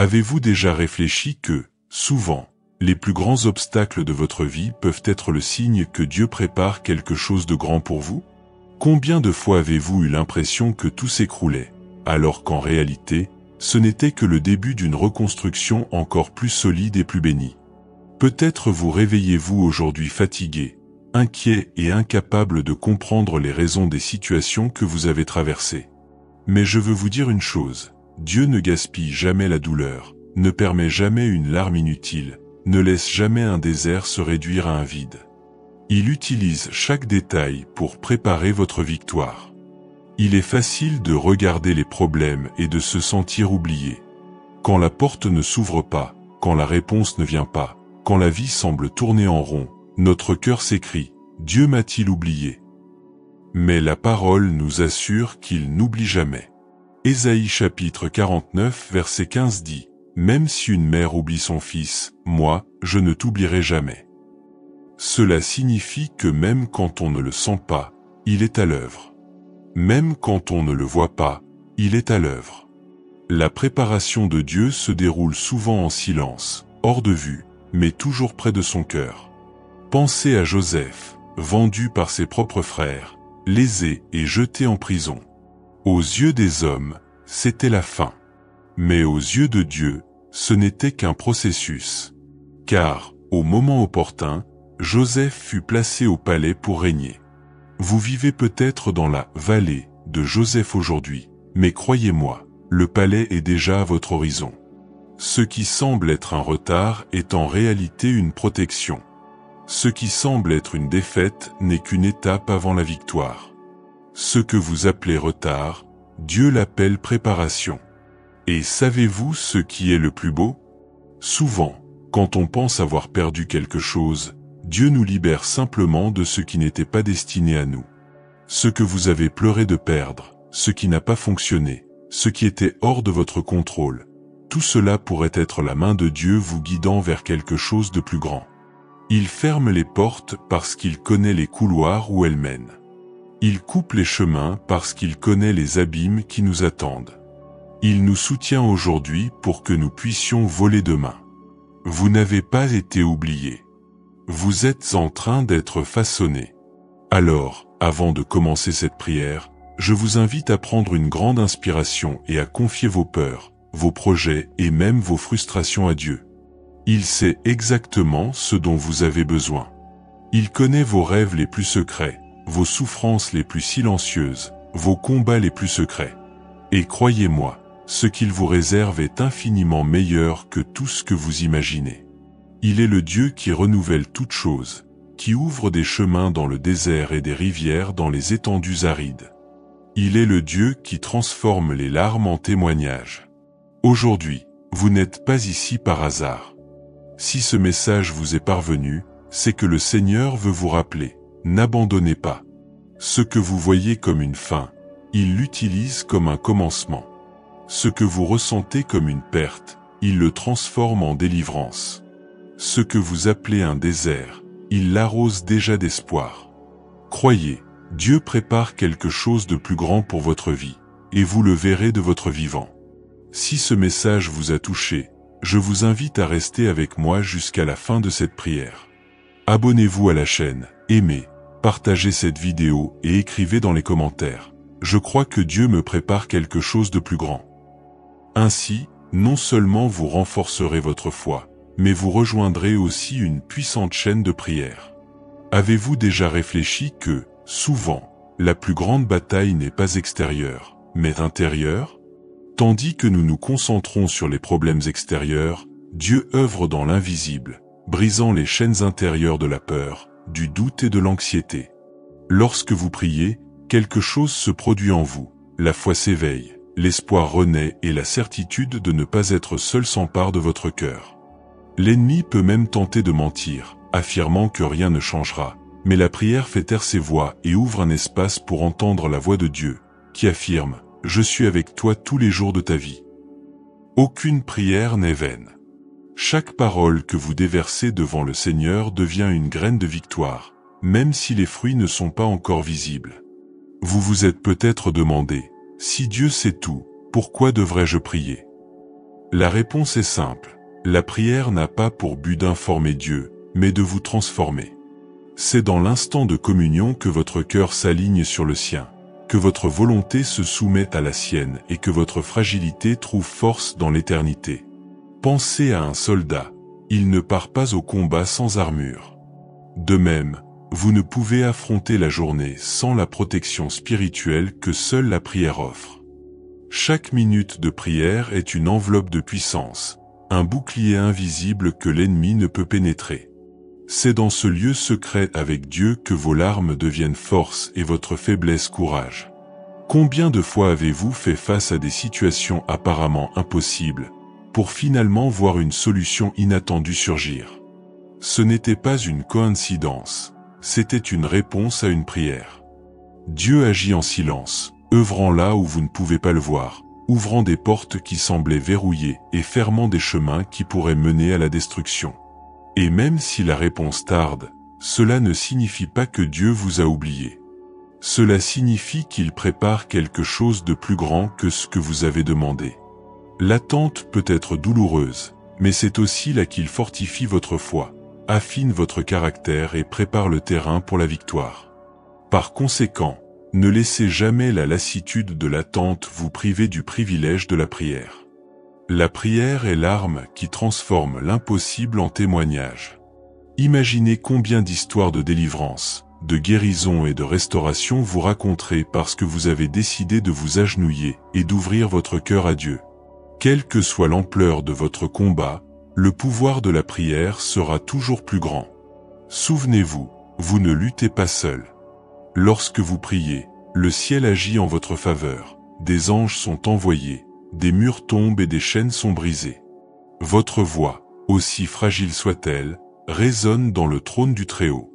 Avez-vous déjà réfléchi que, souvent, les plus grands obstacles de votre vie peuvent être le signe que Dieu prépare quelque chose de grand pour vous? Combien de fois avez-vous eu l'impression que tout s'écroulait, alors qu'en réalité, ce n'était que le début d'une reconstruction encore plus solide et plus bénie? Peut-être vous réveillez-vous aujourd'hui fatigué, inquiet et incapable de comprendre les raisons des situations que vous avez traversées. Mais je veux vous dire une chose, Dieu ne gaspille jamais la douleur, ne permet jamais une larme inutile, ne laisse jamais un désert se réduire à un vide. Il utilise chaque détail pour préparer votre victoire. Il est facile de regarder les problèmes et de se sentir oublié. Quand la porte ne s'ouvre pas, quand la réponse ne vient pas, quand la vie semble tourner en rond, notre cœur s'écrie « Dieu m'a-t-il oublié ?» Mais la parole nous assure qu'il n'oublie jamais. Ésaïe chapitre 49 verset 15 dit « Même si une mère oublie son fils, moi, je ne t'oublierai jamais. » Cela signifie que même quand on ne le sent pas, il est à l'œuvre. Même quand on ne le voit pas, il est à l'œuvre. La préparation de Dieu se déroule souvent en silence, hors de vue, mais toujours près de son cœur. Pensez à Joseph, vendu par ses propres frères, lésé et jeté en prison. Aux yeux des hommes, c'était la fin. Mais aux yeux de Dieu, ce n'était qu'un processus. Car, au moment opportun, Joseph fut placé au palais pour régner. Vous vivez peut-être dans la vallée de Joseph aujourd'hui, mais croyez-moi, le palais est déjà à votre horizon. Ce qui semble être un retard est en réalité une protection. Ce qui semble être une défaite n'est qu'une étape avant la victoire. Ce que vous appelez retard, Dieu l'appelle préparation. Et savez-vous ce qui est le plus beau? Souvent, quand on pense avoir perdu quelque chose, Dieu nous libère simplement de ce qui n'était pas destiné à nous. Ce que vous avez pleuré de perdre, ce qui n'a pas fonctionné, ce qui était hors de votre contrôle, tout cela pourrait être la main de Dieu vous guidant vers quelque chose de plus grand. Il ferme les portes parce qu'il connaît les couloirs où elles mènent. Il coupe les chemins parce qu'il connaît les abîmes qui nous attendent. Il nous soutient aujourd'hui pour que nous puissions voler demain. Vous n'avez pas été oublié. Vous êtes en train d'être façonné. Alors, avant de commencer cette prière, je vous invite à prendre une grande inspiration et à confier vos peurs, vos projets et même vos frustrations à Dieu. Il sait exactement ce dont vous avez besoin. Il connaît vos rêves les plus secrets, vos souffrances les plus silencieuses, vos combats les plus secrets. Et croyez-moi, ce qu'il vous réserve est infiniment meilleur que tout ce que vous imaginez. Il est le Dieu qui renouvelle toutes choses, qui ouvre des chemins dans le désert et des rivières dans les étendues arides. Il est le Dieu qui transforme les larmes en témoignages. Aujourd'hui, vous n'êtes pas ici par hasard. Si ce message vous est parvenu, c'est que le Seigneur veut vous rappeler, n'abandonnez pas. Ce que vous voyez comme une fin, il l'utilise comme un commencement. Ce que vous ressentez comme une perte, il le transforme en délivrance. Ce que vous appelez un désert, il l'arrose déjà d'espoir. Croyez, Dieu prépare quelque chose de plus grand pour votre vie, et vous le verrez de votre vivant. Si ce message vous a touché, je vous invite à rester avec moi jusqu'à la fin de cette prière. Abonnez-vous à la chaîne, aimez, partagez cette vidéo et écrivez dans les commentaires. Je crois que Dieu me prépare quelque chose de plus grand. Ainsi, non seulement vous renforcerez votre foi, mais vous rejoindrez aussi une puissante chaîne de prière. Avez-vous déjà réfléchi que, souvent, la plus grande bataille n'est pas extérieure, mais intérieure? Tandis que nous nous concentrons sur les problèmes extérieurs, Dieu œuvre dans l'invisible, brisant les chaînes intérieures de la peur, du doute et de l'anxiété. Lorsque vous priez, quelque chose se produit en vous, la foi s'éveille, l'espoir renaît et la certitude de ne pas être seul s'empare de votre cœur. L'ennemi peut même tenter de mentir, affirmant que rien ne changera, mais la prière fait taire ses voix et ouvre un espace pour entendre la voix de Dieu, qui affirme « Je suis avec toi tous les jours de ta vie ». Aucune prière n'est vaine. Chaque parole que vous déversez devant le Seigneur devient une graine de victoire, même si les fruits ne sont pas encore visibles. Vous vous êtes peut-être demandé « Si Dieu sait tout, pourquoi devrais-je prier ?» La réponse est simple. La prière n'a pas pour but d'informer Dieu, mais de vous transformer. C'est dans l'instant de communion que votre cœur s'aligne sur le sien, que votre volonté se soumette à la sienne et que votre fragilité trouve force dans l'éternité. Pensez à un soldat, il ne part pas au combat sans armure. De même, vous ne pouvez affronter la journée sans la protection spirituelle que seule la prière offre. Chaque minute de prière est une enveloppe de puissance, un bouclier invisible que l'ennemi ne peut pénétrer. C'est dans ce lieu secret avec Dieu que vos larmes deviennent force et votre faiblesse courage. Combien de fois avez-vous fait face à des situations apparemment impossibles, pour finalement voir une solution inattendue surgir? Ce n'était pas une coïncidence, c'était une réponse à une prière. Dieu agit en silence, œuvrant là où vous ne pouvez pas le voir, ouvrant des portes qui semblaient verrouillées et fermant des chemins qui pourraient mener à la destruction. Et même si la réponse tarde, cela ne signifie pas que Dieu vous a oublié. Cela signifie qu'il prépare quelque chose de plus grand que ce que vous avez demandé. L'attente peut être douloureuse, mais c'est aussi là qu'il fortifie votre foi, affine votre caractère et prépare le terrain pour la victoire. Par conséquent, ne laissez jamais la lassitude de l'attente vous priver du privilège de la prière. La prière est l'arme qui transforme l'impossible en témoignage. Imaginez combien d'histoires de délivrance, de guérison et de restauration vous raconterez parce que vous avez décidé de vous agenouiller et d'ouvrir votre cœur à Dieu. Quelle que soit l'ampleur de votre combat, le pouvoir de la prière sera toujours plus grand. Souvenez-vous, vous ne luttez pas seul. Lorsque vous priez, le ciel agit en votre faveur, des anges sont envoyés, des murs tombent et des chaînes sont brisées. Votre voix, aussi fragile soit-elle, résonne dans le trône du Très-Haut.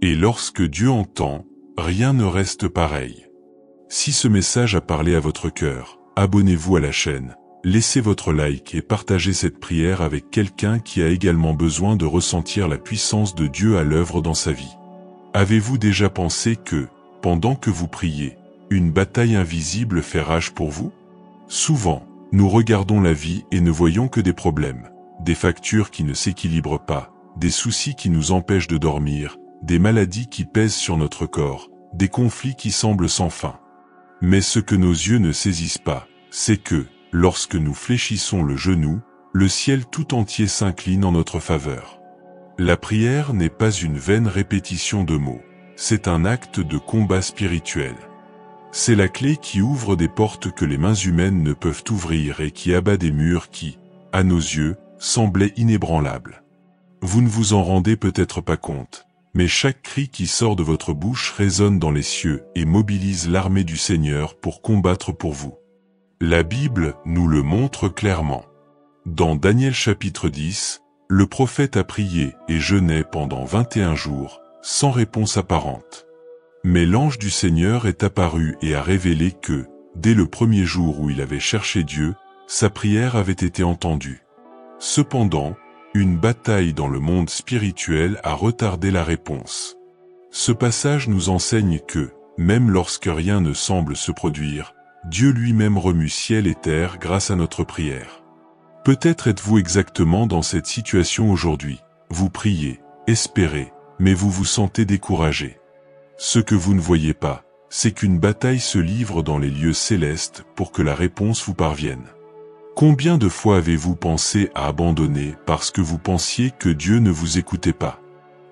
Et lorsque Dieu entend, rien ne reste pareil. Si ce message a parlé à votre cœur, abonnez-vous à la chaîne, laissez votre like et partagez cette prière avec quelqu'un qui a également besoin de ressentir la puissance de Dieu à l'œuvre dans sa vie. Avez-vous déjà pensé que, pendant que vous priez, une bataille invisible fait rage pour vous? Souvent, nous regardons la vie et ne voyons que des problèmes, des factures qui ne s'équilibrent pas, des soucis qui nous empêchent de dormir, des maladies qui pèsent sur notre corps, des conflits qui semblent sans fin. Mais ce que nos yeux ne saisissent pas, c'est que, lorsque nous fléchissons le genou, le ciel tout entier s'incline en notre faveur. La prière n'est pas une vaine répétition de mots, c'est un acte de combat spirituel. C'est la clé qui ouvre des portes que les mains humaines ne peuvent ouvrir et qui abat des murs qui, à nos yeux, semblaient inébranlables. Vous ne vous en rendez peut-être pas compte, mais chaque cri qui sort de votre bouche résonne dans les cieux et mobilise l'armée du Seigneur pour combattre pour vous. La Bible nous le montre clairement. Dans Daniel chapitre 10, le prophète a prié et jeûné pendant 21 jours, sans réponse apparente. Mais l'ange du Seigneur est apparu et a révélé que, dès le premier jour où il avait cherché Dieu, sa prière avait été entendue. Cependant, une bataille dans le monde spirituel a retardé la réponse. Ce passage nous enseigne que, même lorsque rien ne semble se produire, Dieu lui-même remue ciel et terre grâce à notre prière. Peut-être êtes-vous exactement dans cette situation aujourd'hui. Vous priez, espérez, mais vous vous sentez découragé. Ce que vous ne voyez pas, c'est qu'une bataille se livre dans les lieux célestes pour que la réponse vous parvienne. Combien de fois avez-vous pensé à abandonner parce que vous pensiez que Dieu ne vous écoutait pas?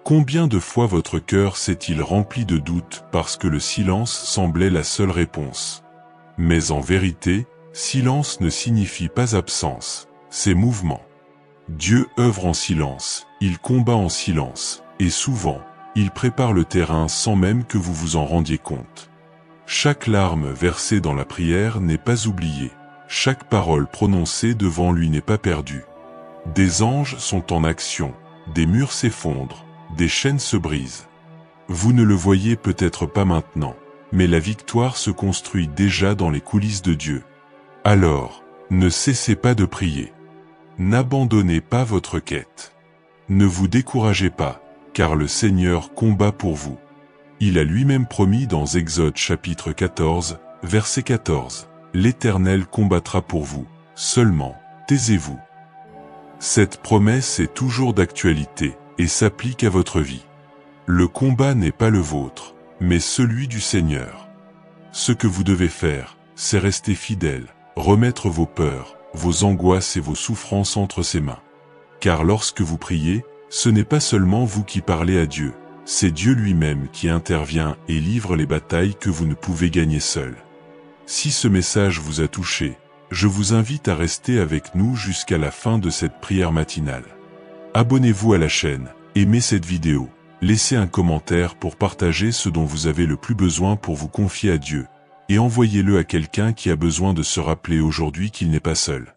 Combien de fois votre cœur s'est-il rempli de doutes parce que le silence semblait la seule réponse? Mais en vérité, silence ne signifie pas absence, c'est mouvement. Dieu œuvre en silence, il combat en silence, et souvent, il prépare le terrain sans même que vous vous en rendiez compte. Chaque larme versée dans la prière n'est pas oubliée, chaque parole prononcée devant lui n'est pas perdue. Des anges sont en action, des murs s'effondrent, des chaînes se brisent. Vous ne le voyez peut-être pas maintenant, mais la victoire se construit déjà dans les coulisses de Dieu. Alors, ne cessez pas de prier. N'abandonnez pas votre quête. Ne vous découragez pas, car le Seigneur combat pour vous. Il a lui-même promis dans Exode chapitre 14, verset 14, « L'Éternel combattra pour vous, seulement, taisez-vous. Cette promesse est toujours d'actualité et s'applique à votre vie. Le combat n'est pas le vôtre, mais celui du Seigneur. Ce que vous devez faire, c'est rester fidèle, remettre vos peurs, vos angoisses et vos souffrances entre ses mains. Car lorsque vous priez, ce n'est pas seulement vous qui parlez à Dieu, c'est Dieu lui-même qui intervient et livre les batailles que vous ne pouvez gagner seul. Si ce message vous a touché, je vous invite à rester avec nous jusqu'à la fin de cette prière matinale. Abonnez-vous à la chaîne, aimez cette vidéo, laissez un commentaire pour partager ce dont vous avez le plus besoin pour vous confier à Dieu, et envoyez-le à quelqu'un qui a besoin de se rappeler aujourd'hui qu'il n'est pas seul.